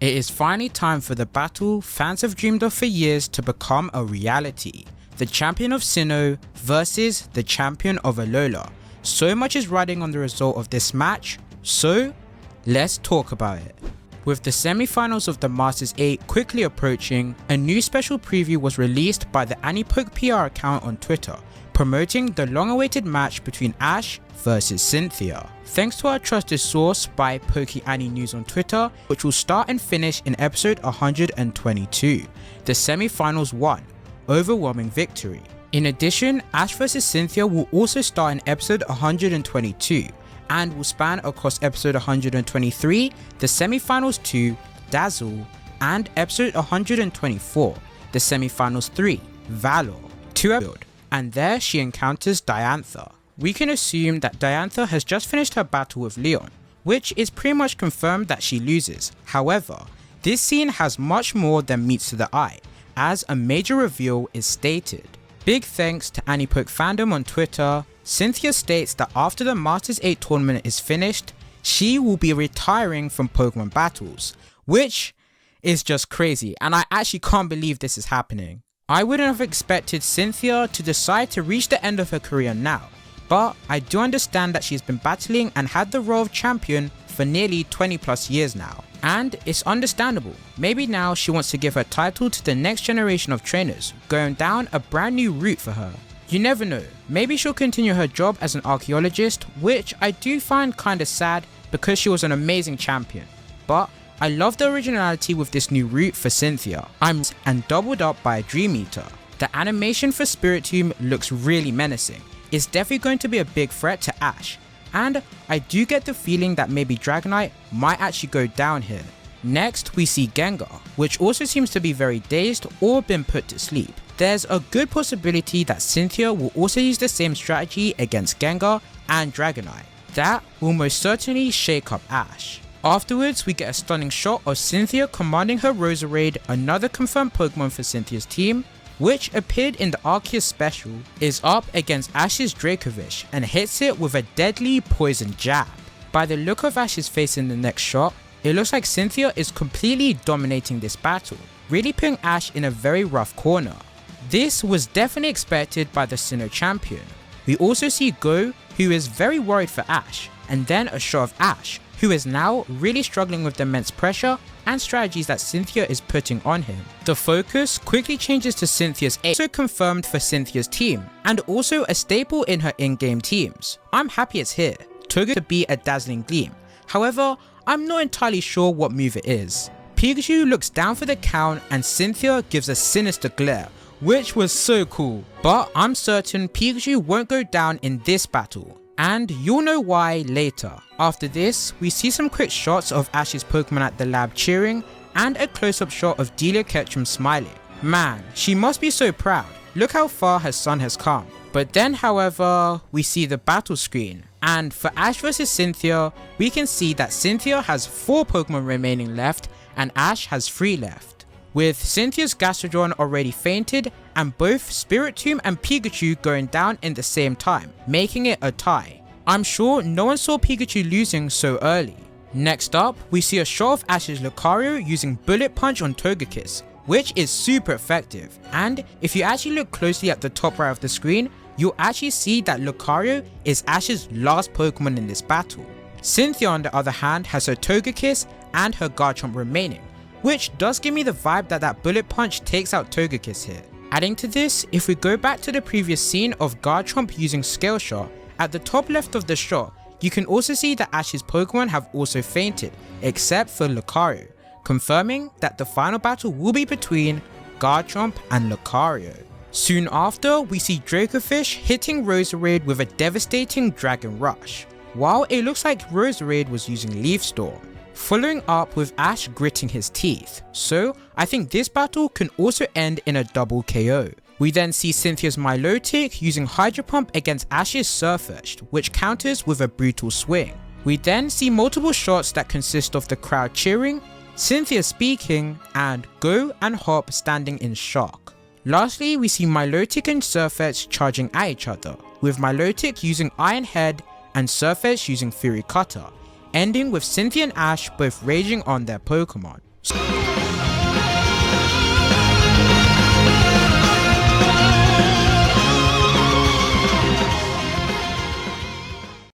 It is finally time for the battle fans have dreamed of for years to become a reality. The champion of Sinnoh versus the champion of Alola. So much is riding on the result of this match, so let's talk about it. With the semi-finals of the Masters 8 quickly approaching, a new special preview was released by the AniPoke PR account on Twitter, promoting the long-awaited match between Ash versus Cynthia. Thanks to our trusted source by PokeAni News on Twitter, which will start and finish in episode 122. The semi-finals won, overwhelming victory. In addition, Ash vs Cynthia will also start in episode 122 and will span across episode 123, the semi-finals 2, Dazzle, and episode 124, the semi-finals 3, Valor, 2 episode, and there she encounters Diantha. We can assume that Diantha has just finished her battle with Leon, which is pretty much confirmed that she loses. However, this scene has much more than meets to the eye, as a major reveal is stated. Big thanks to AniPoke fandom on Twitter. Cynthia states that after the Masters 8 tournament is finished, she will be retiring from Pokemon battles, which is just crazy, and I actually can't believe this is happening. I wouldn't have expected Cynthia to decide to reach the end of her career now, but I do understand that she's been battling and had the role of champion for nearly 20 plus years now. And it's understandable, maybe now she wants to give her title to the next generation of trainers, going down a brand new route for her. You never know, maybe she'll continue her job as an archaeologist, which I do find kinda sad because she was an amazing champion. But I love the originality with this new route for Cynthia. And doubled up by a Dream Eater. The animation for Spiritomb looks really menacing. It's definitely going to be a big threat to Ash. And I do get the feeling that maybe Dragonite might actually go down here. Next we see Gengar, which also seems to be very dazed or been put to sleep. There's a good possibility that Cynthia will also use the same strategy against Gengar and Dragonite. That will most certainly shake up Ash. Afterwards we get a stunning shot of Cynthia commanding her Roserade, another confirmed Pokemon for Cynthia's team, which appeared in the Arceus special, is up against Ash's Dracovish and hits it with a deadly poison jab. By the look of Ash's face in the next shot, it looks like Cynthia is completely dominating this battle, really putting Ash in a very rough corner. This was definitely expected by the Sinnoh champion. We also see Go, who is very worried for Ash, and then a shot of Ash, who is now really struggling with the immense pressure and strategies that Cynthia is putting on him. The focus quickly changes to Cynthia's ace, also confirmed for Cynthia's team, and also a staple in her in-game teams. I'm happy it's here, Toga to be a dazzling gleam. However, I'm not entirely sure what move it is. Pikachu looks down for the count and Cynthia gives a sinister glare, which was so cool. But I'm certain Pikachu won't go down in this battle, and you'll know why later. After this, we see some quick shots of Ash's Pokemon at the lab cheering and a close-up shot of Delia Ketchum smiling. Man, she must be so proud. Look how far her son has come. But then however, we see the battle screen, and for Ash vs Cynthia, we can see that Cynthia has 4 Pokemon remaining left and Ash has 3 left. With Cynthia's Gastrodon already fainted and both Spiritomb and Pikachu going down in the same time, making it a tie. I'm sure no one saw Pikachu losing so early. Next up, we see a shot of Ash's Lucario using Bullet Punch on Togekiss, which is super effective. And if you actually look closely at the top right of the screen, you'll actually see that Lucario is Ash's last Pokemon in this battle. Cynthia on the other hand has her Togekiss and her Garchomp remaining, which does give me the vibe that that Bullet Punch takes out Togekiss here. Adding to this, if we go back to the previous scene of Garchomp using Scale Shot, at the top left of the shot, you can also see that Ash's Pokemon have also fainted, except for Lucario, confirming that the final battle will be between Garchomp and Lucario. Soon after, we see Dracovish hitting Roserade with a devastating Dragon Rush, while it looks like Roserade was using Leaf Storm, following up with Ash gritting his teeth. So I think this battle can also end in a double KO. We then see Cynthia's Milotic using Hydro Pump against Ash's Surfetched, which counters with a brutal swing. We then see multiple shots that consist of the crowd cheering, Cynthia speaking, and Go and Hop standing in shock. Lastly, we see Milotic and Surfetched charging at each other, with Milotic using Iron Head and Surfetched using Fury Cutter, ending with Cynthia and Ash both raging on their Pokemon. So